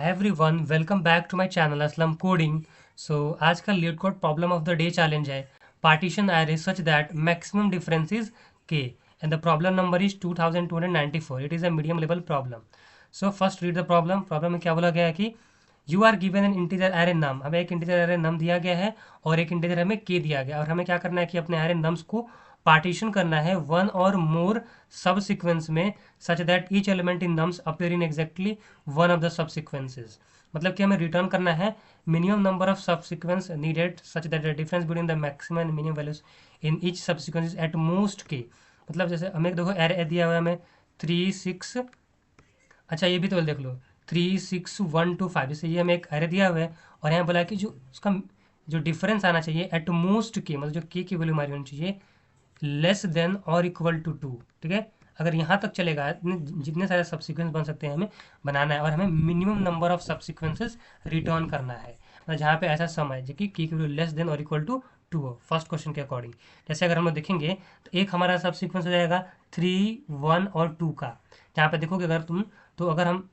Hi everyone, welcome back to my channel Aslam coding. आज का leet code problem of the day challenge है partition array such that maximum difference is K and the problem number is 2294। It is a medium level problem. So first read the problem. Problem में क्या बोला गया है कि you are given an integer array num, हमें एक integer array नम दिया गया है और एक इंटीजर हमें के दिया गया, और हमें क्या करना है कि अपने एरे नम्स को पार्टीशन करना है वन और मोर सब सिक्वेंस में such that each element in nums appear in exactly one of the sub sequences. मतलब कि हमें रिटर्न करना है मिनिमम नंबर ऑफ सब sequence needed such that the difference between the maximum and minimum values in each सब sequence at most के। मतलब जैसे हमें देखो एरे दिया हुआ है हमें 3 6, अच्छा ये भी तो देख लो 3 6 1 2 5, जैसे ये हमें एक एरे दिया हुआ है और यहाँ बोला है कि जो उसका जो डिफरेंस आना चाहिए एट मोस्ट के, मतलब जो के की वैल्यू हमारी होनी चाहिए लेस देन और इक्वल टू 2। ठीक है, अगर यहाँ तक चलेगा जितने सारे सब्सिक्वेंस बन सकते हैं हमें बनाना है, और हमें मिनिमम नंबर ऑफ सब्सिक्वेंसेस रिटर्न करना है, मतलब जहाँ पे ऐसा सम है जो कि की वैल्यू लेस देन और इक्वल टू 2 हो फर्स्ट क्वेश्चन के अकॉर्डिंग। जैसे अगर हम लोग देखेंगे तो एक हमारा सब्सिक्वेंस हो जाएगा 3 1 और 2 का। जहाँ पे देखोगे अगर तुम, तो अगर हम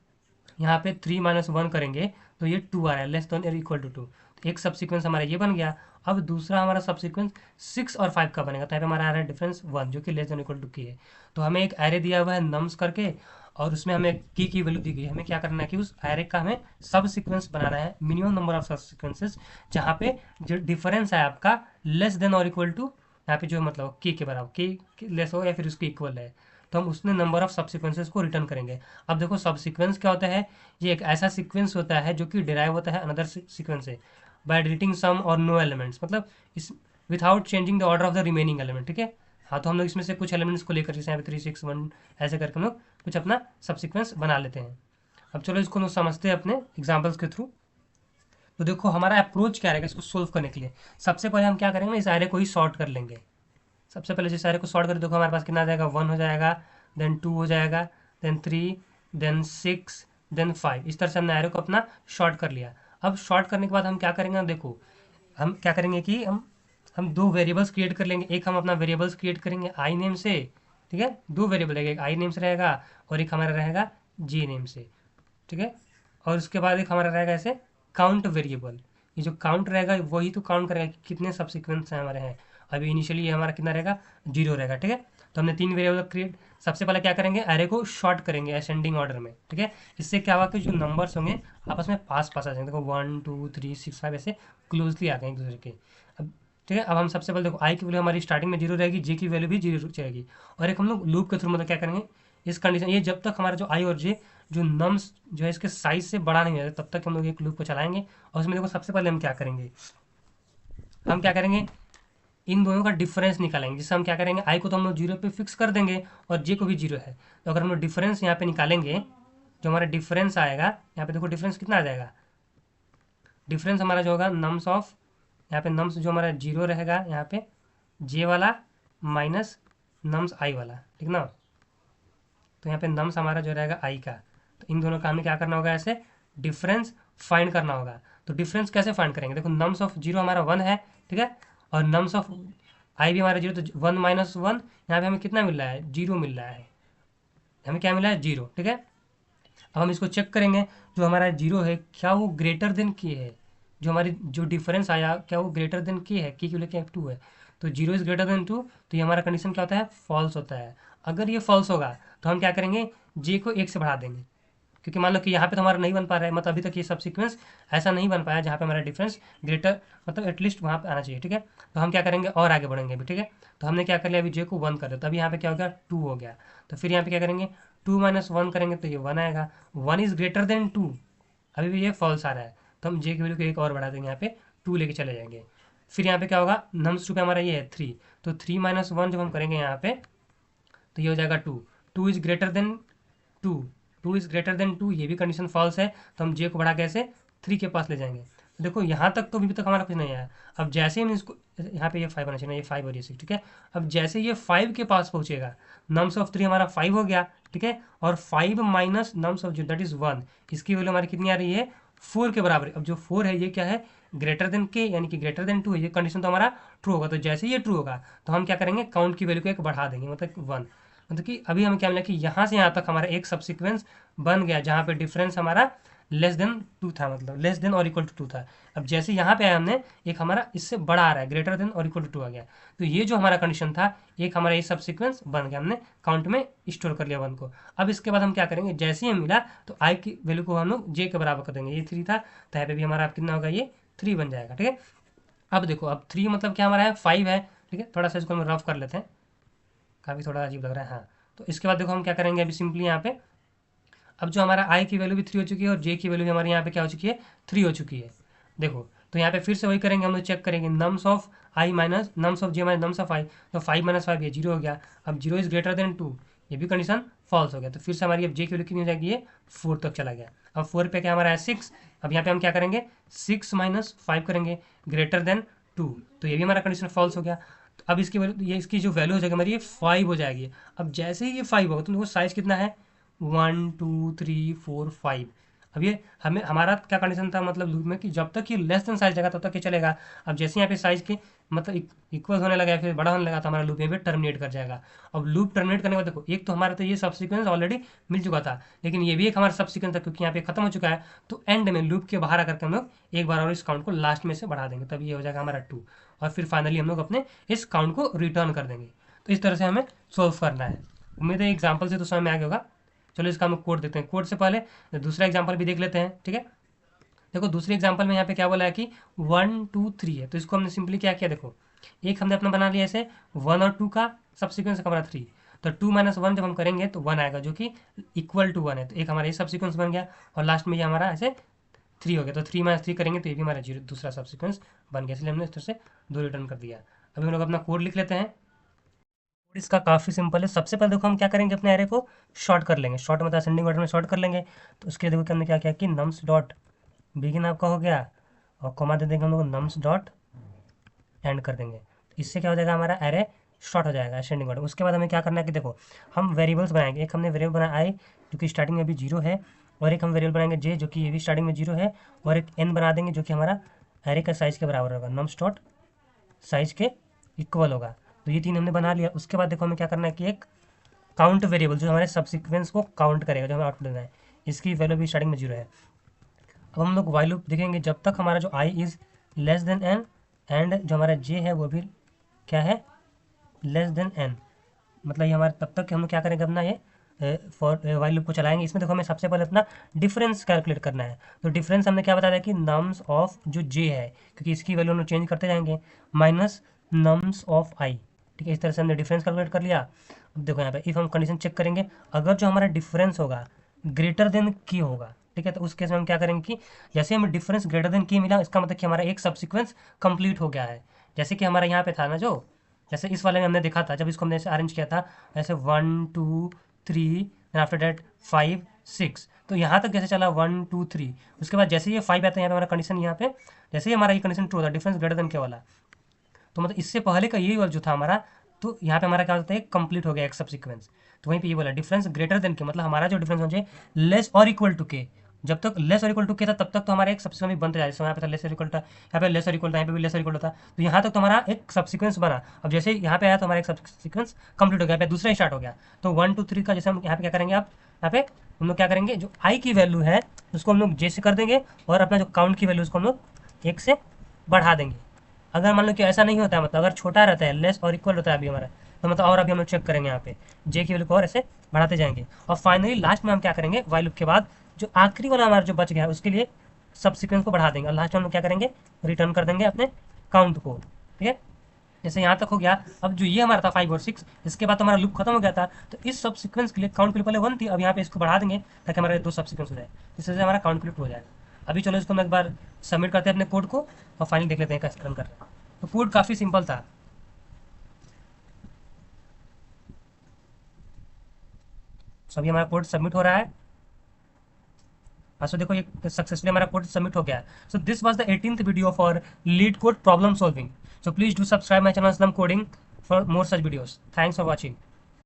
यहाँ पे 3 - 1 करेंगे तो ये 2 आ रहा है लेस देन और इक्वल टू 2। एक सब सीक्वेंस हमारा ये बन गया। अब दूसरा हमारा सब सीक्वेंस 6 और 5 का बनेगा, तो यहाँ पे हमारा आ रहा है डिफरेंस 1 जो कि लेस देन इक्वल टू की है। तो हमें एक एरे दिया हुआ है नम्स करके, और उसमें हमें की वैल्यू दी गई है। हमें क्या करना है कि उस एरे का हमें सब सीक्वेंस बनाना है मिनिमम नंबर ऑफ सब सीक्वेंसेस जहाँ पे जो डिफरेंस है आपका लेस देन और इक्वल टू, यहाँ पे जो मतलब की के बराबर की लेस हो या फिर उसके इक्वल है, तो हम उसने नंबर ऑफ सब्सिक्वेंसेस को रिटर्न करेंगे। अब देखो सब सीक्वेंस क्या होता है, ये एक ऐसा सीक्वेंस होता है जो कि डिराइव होता है अनदर सीक्वेंस से बाय डिलीटिंग सम और नो एलिमेंट्स, मतलब इस without changing the order of the remaining element. ठीक है, हाँ तो हम लोग इसमें से कुछ एलिमेंट्स को लेकर जैसे यहाँ पे 3 6 1 ऐसे करके हम लोग कुछ अपना सब सीक्वेंस बना लेते हैं। अब चलो इसको लोग समझते हैं अपने एग्जाम्पल्स के थ्रू। तो देखो हमारा अप्रोच क्या रहेगा इसको सोल्व करने के लिए। सबसे पहले हम क्या करेंगे, इस एरे को ही सॉर्ट कर लेंगे। सबसे पहले जिस एरे को सॉर्ट करें देखो हमारे पास कितना आ जाएगा, 1 हो जाएगा, देन 2 हो जाएगा, देन 3, देन 6, देन 5। इस तरह से हमने एरे को अपना शॉर्ट कर लिया। अब शॉर्ट करने के बाद हम क्या करेंगे, देखो हम क्या करेंगे कि हम दो वेरिएबल्स क्रिएट कर लेंगे। एक हम अपना वेरिएबल्स क्रिएट करेंगे आई नेम से, ठीक है, दो वेरिएबल रहेगा, एक आई नेम से रहेगा और एक हमारा रहेगा जी नेम से। ठीक है, और उसके बाद एक हमारा रहेगा ऐसे काउंट वेरिएबल। ये जो काउंट रहेगा वही तो काउंट करेगा कि कितने सब सीक्वेंस हैं हमारे हैं। अभी इनिशियली ये हमारा कितना रहेगा, 0 रहेगा। ठीक है, तो हमने 3 वेरिएबल क्रिएट। सबसे पहले क्या करेंगे, एरे को शॉर्ट करेंगे असेंडिंग ऑर्डर में। ठीक है, इससे क्या हुआ कि जो नंबर्स होंगे आपस में पास पास आ जाएंगे। देखो 1 2 3 6 5 ऐसे क्लोजली आ गए एक दूसरे के। अब ठीक है, अब हम सबसे पहले देखो आई की वैल्यू हमारी स्टार्टिंग में 0 रहेगी, जे की वैल्यू भी 0 जाएगी, और एक हम लोग लूप के थ्रू मतलब क्या करेंगे इस कंडीशन, ये जब तक हमारा जो आई और जे जो नम्स जो है इसके साइज से बड़ा नहीं हो जाता तब तक हम लोग एक लूप को चलाएंगे। और उसमें देखो सबसे पहले हम क्या करेंगे, हम क्या करेंगे इन दोनों का डिफरेंस निकालेंगे। जिससे हम क्या करेंगे, आई को तो हम लोग 0 पे फिक्स कर देंगे और जे को भी 0 है। तो अगर हम लोग डिफरेंस यहाँ पे निकालेंगे, जो हमारा डिफरेंस आएगा यहाँ पे देखो डिफरेंस कितना आ जाएगा, डिफरेंस हमारा जो होगा नम्स ऑफ, यहाँ पे नम्स जो हमारा 0 रहेगा यहाँ पे जे वाला माइनस नम्स आई वाला, ठीक ना। तो यहाँ पे नम्स हमारा जो रहेगा आई का, तो इन दोनों का हमें क्या करना होगा, ऐसे डिफरेंस फाइंड करना होगा। तो डिफरेंस कैसे फाइंड करेंगे, देखो नम्स ऑफ 0 हमारा 1 है, ठीक है, और नम्स ऑफ आई भी हमारा 0, तो 1 - 1 यहाँ पे हमें कितना मिल रहा है, 0 मिल रहा है, हमें क्या मिला है 0। ठीक है, अब हम इसको चेक करेंगे, जो हमारा 0 है क्या वो ग्रेटर देन के है, जो हमारी जो डिफरेंस आया क्या वो ग्रेटर देन के है, की लेके 2 है, तो 0 इज ग्रेटर देन 2, तो ये हमारा कंडीशन क्या होता है, फॉल्स होता है। अगर ये फॉल्स होगा तो हम क्या करेंगे, जे को 1 से बढ़ा देंगे, क्योंकि मान लो कि यहाँ पे तो हमारा नहीं बन पा रहा है, मतलब अभी तक ये सब सीक्वेंस ऐसा नहीं बन पाया जहाँ पे हमारा डिफरेंस ग्रेटर, मतलब एटलीस्ट वहाँ पे आना चाहिए। ठीक है, तो हम क्या करेंगे और आगे बढ़ेंगे अभी। ठीक है, तो हमने क्या कर लिया, अभी जे को 1 कर दिया, तभी यहाँ पे क्या हो गया 2 हो गया। तो फिर यहाँ पे क्या करेंगे, 2 - 1 करेंगे तो ये 1 आएगा, 1 इज ग्रेटर देन 2, अभी भी ये फॉल्स आ रहा है, तो हम जे की वैल्यू को एक और बढ़ा देंगे, यहाँ पे 2 लेके चले जाएंगे। फिर यहाँ पे क्या होगा, नम्स 2 पे हमारा ये है 3, तो 3 - 1 जब हम करेंगे यहाँ पे तो ये हो जाएगा 2, 2 is greater than 2, 2 is greater than 2, ये भी कंडीशन फॉल्स है, तो हम जे को बढ़ा के ऐसे 3 के पास ले जाएंगे। तो देखो यहाँ तक तो अभी तक हमारा कुछ नहीं आया। अब जैसे ही हम इसको, यहाँ पे ये 5 आना चाहिए, ये 5 और ये 6, ठीक है, अब जैसे ये 5 के पास पहुंचेगा, नम्स ऑफ 3 हमारा 5 हो गया, ठीक है, और 5 minus nums of 0 that is 1, इसकी वैल्यू हमारी कितनी आ रही है, 4 के बराबर। अब जो 4 है ये क्या है, ग्रेटर देन के, यानी कि ग्रेटर देन 2 है, ये कंडीशन तो हमारा ट्रू होगा। तो जैसे ही ये ट्रू होगा तो हम क्या करेंगे, काउंट की वैल्यू को एक बढ़ा देंगे, मतलब 1। मतलब कि अभी हमें क्या मिला कि यहाँ से यहाँ तक हमारा एक सब सीक्वेंस बन गया जहाँ पे डिफरेंस हमारा लेस देन 2 था, मतलब लेस देन और इक्वल टू 2 था। अब जैसे यहाँ पे आया हमने, एक हमारा इससे बड़ा आ रहा है, ग्रेटर देन और इक्वल टू 2 आ गया। तो ये जो हमारा कंडीशन था, एक हमारा ये सब सीक्वेंस बन गया, हमने काउंट में स्टोर कर लिया 1 को। अब इसके बाद हम क्या करेंगे, जैसे ही हमें मिला तो आई की वैल्यू को हम लोग जे के बराबर कर देंगे। ये 3 था, तो यहाँ पे भी हमारा कितना होगा, ये 3 बन जाएगा। ठीक है, अब देखो, अब 3 मतलब क्या हमारा है, 5 है। ठीक है, थोड़ा सा इसको हम रफ कर लेते हैं, काफ़ी थोड़ा अजीब लग रहा है। हाँ, तो इसके बाद देखो हम क्या करेंगे, अभी सिंपली यहाँ पे, अब जो हमारा आई की वैल्यू भी 3 हो चुकी है और जे की वैल्यू भी हमारे यहाँ पे क्या हो चुकी है, 3 हो चुकी है। देखो, तो यहाँ पे फिर से वही करेंगे, हम लोग चेक करेंगे nums of I minus nums of J minus nums of I. तो 5 माइनस 5 ये 0 हो गया। अब 0 इज ग्रेटर देन 2, ये भी कंडीशन फॉल्स हो गया। तो फिर से हमारी अब जे की वैल्यू कितनी हो जाएगी, ये 4 तक चला गया। अब 4 पे क्या हमारा है, 6। अब यहाँ पे हम क्या करेंगे, 6 माइनस 5 करेंगे, ग्रेटर देन 2, तो ये भी हमारा कंडीशन फॉल्स हो गया। तो अब इसकी वैल्यू, ये इसकी जो वैल्यू हो जाएगी हमारी, ये 5 हो जाएगी। अब जैसे ही ये 5 होगा तो देखो साइज कितना है, 1 2 3 4 5। अब ये हमें, हमारा क्या कंडीशन था मतलब लूप में, कि जब तक ये लेस देन साइज जाएगा तब तक ये चलेगा। अब जैसे यहाँ पे साइज के मतलब इक्वल होने लगा, फिर बड़ा होने लगा, तो हमारा लूप यहाँ पे टर्मिनेट कर जाएगा। अब लूप टर्मिनेट करने के बाद देखो, एक तो हमारा तो ये सब सीक्वेंस ऑलरेडी मिल चुका था, लेकिन ये भी एक हमारा सब सीक्वेंस था, क्योंकि यहाँ पे खत्म हो चुका है। तो एंड में लूप के बाहर आकर के हम लोग एक बार और इस काउंट को लास्ट में से बढ़ा देंगे, तब ये हो जाएगा हमारा 2। और फिर फाइनली हम लोग अपने इस काउंट को रिटर्न कर देंगे। तो इस तरह से हमें सोल्व करना है। उम्मीद है एग्जाम्पल से तो समझ में आ गया होगा। चलो इसका हम कोड देखते हैं। कोड से पहले दूसरा एग्जाम्पल भी देख लेते हैं। ठीक है, देखो दूसरे एग्जाम्पल में यहाँ पे क्या बोला है कि 1 2 3 है, तो इसको हमने सिंपली क्या किया, देखो एक हमने अपना बना लिया ऐसे 1 और 2 का सब सीक्वेंस हमारा 3। तो 2 माइनस 1 जब हम करेंगे तो 1 आएगा, जो कि इक्वल टू 1 है। तो एक हमारा ये सब सीक्वेंस बन गया, और लास्ट में ये हमारा ऐसे 3 हो गया। तो 3 माइनस 3 करेंगे तो ये भी हमारा जीरो दूसरा सब सीक्वेंस बन गया, इसलिए हमने इस तरह से 2 रिटर्न कर दिया। अभी हम लोग अपना कोड लिख लेते हैं। इसका काफ़ी सिंपल है। सबसे पहले देखो हम क्या करेंगे, अपने एरे को शॉर्ट कर लेंगे। शॉर्ट मतलब असेंडिंग ऑर्डर में शॉर्ट कर लेंगे। तो उसके देखो कि हमने क्या किया कि नम्स डॉट बिगिन आपका हो गया, और कॉमा दे देंगे हम लोग, नम्स डॉट एंड कर देंगे। इससे क्या हो जाएगा, हमारा एरे शॉर्ट हो जाएगा असेंडिंग ऑर्डर। उसके बाद हमें क्या करना है कि देखो, हम वेरिएबल्स बनाएंगे। एक हमने वेरिएबल बनाया आई, जो कि स्टार्टिंग में अभी 0 है, और एक हम वेरिएबल बनाएंगे जे, जो कि ये भी स्टार्टिंग में 0 है, और एक एन बना देंगे, जो कि हमारा एरे का साइज़ के बराबर होगा, नम्स डॉट साइज के इक्वल होगा। तो ये 3 हमने बना लिया। उसके बाद देखो हमें क्या करना है कि एक काउंट वेरिएबल, जो हमारे सब सीक्वेंस को काउंट करेगा, जो हमें आउटपुट देना है, इसकी वैल्यू भी स्टार्टिंग में 0 है। अब हम लोग वाइल लूप देखेंगे जब तक हमारा जो I is less than N, and जो हमारा जे है वो भी क्या है, लेस देन एन। मतलब ये हमारे तब तक हम लोग क्या करेंगे, अपना ये फॉर वाइल लूप को चलाएंगे। इसमें देखो हमें सबसे पहले अपना डिफरेंस कैलकुलेट करना है। तो डिफरेंस हमने क्या बताया था कि नम्स ऑफ जो जे है, क्योंकि इसकी वैल्यू हम लोग चेंज करते जाएंगे, माइनस नम्स ऑफ आई। ठीक है, इस तरह से हमने डिफरेंस कैलकुलेट कर लिया। अब देखो यहाँ पे इफ़ हम कंडीशन चेक करेंगे, अगर जो हमारा डिफरेंस होगा ग्रेटर देन की होगा, ठीक है, तो उस केस में हम क्या करेंगे कि जैसे हमें डिफरेंस ग्रेटर देन की मिला, इसका मतलब कि हमारा एक सब सीक्वेंस कंप्लीट हो गया है। जैसे कि हमारा यहाँ पे था ना, जो जैसे इस वाले में हमने देखा था, जब इसको हमने ऐसे अरेंज किया था, ऐसे 1 2 3 आफ्टर डेट 5 6, तो यहाँ तक जैसे चला 1 2 3, उसके बाद जैसे ये 5 आता है, यहाँ पे हमारा कंडीशन, यहाँ पे जैसे ही हमारा ये कंडीशन ट्रू होता है, डिफरेंस ग्रेटर देन के वाला, तो मतलब इससे पहले का यही वाला जो था हमारा, तो यहाँ पे हमारा क्या होता है, कंप्लीट हो गया एक सब सीक्वेंस। तो वहीं पे ये बोला डिफरेंस ग्रेटर देन के, मतलब हमारा जो डिफरेंस होना चाहिए लेस और इक्वल टू के। जब तक लेस और इक्वल टू के था तब तक तो हमारा एक सबसे बनते जाए, यहाँ पे था लेस और इक्वल था, यहाँ पे लेस और इक्वल था, यहाँ पे भी लेस और इक्वल था, तो यहाँ तक तो हमारा एक सब सीक्वेंस बना। अब जैसे यहाँ पे आया तो हमारा एक सब सीक्वेंस कंप्लीट हो गया, यहाँ पे दूसरा स्टार्ट हो गया। तो 1 2 3 का जैसे हम यहाँ पे क्या करेंगे, आप यहाँ पे हम लोग क्या करेंगे, जो आई की वैल्यू है उसको हम लोग जे से कर देंगे, और अपना जो काउंट की वैल्यू उसको हम लोग 1 से बढ़ा देंगे। अगर मान लो कि ऐसा नहीं होता है, मतलब अगर छोटा रहता है, लेस और इक्वल होता है अभी हमारा, तो मतलब और अभी हम लोग चेक करेंगे यहाँ पे जे की वैल्यू को और ऐसे बढ़ाते जाएंगे। और फाइनली लास्ट में हम क्या करेंगे, वाइल लूप के बाद जो आखिरी वाला हमारा जो बच गया है उसके लिए सब सीक्वेंस को बढ़ा देंगे, और लास्ट में हम लोग क्या करेंगे, रिटर्न कर देंगे अपने काउंट को। ठीक है, जैसे यहाँ तक हो गया। अब जो ये हमारा था 5 और 6, इसके बाद तो हमारा लूप खत्म हो गया था। तो इस सब सीक्वेंस के लिए काउंट के लिए पहले 1 थी, अब यहाँ पे इसको बढ़ा देंगे ताकि हमारे 2 सब सीक्वेंस हो जाए, इससे हमारा काउंट क्लिक हो जाए। अभी चलो इसको हम एक बार सबमिट करते हैं अपने कोड को, और फाइनल देख लेते हैं कैसे रन कर रहे हैं। तो कोड काफ़ी सिंपल था। सो अभी हमारा कोड सबमिट हो रहा है। देखो ये सक्सेसफुली हमारा कोड सबमिट हो गया है। So this was the 18th video for lead code problem solving. So please do subscribe my channel Aslam coding for more such videos. Thanks for watching.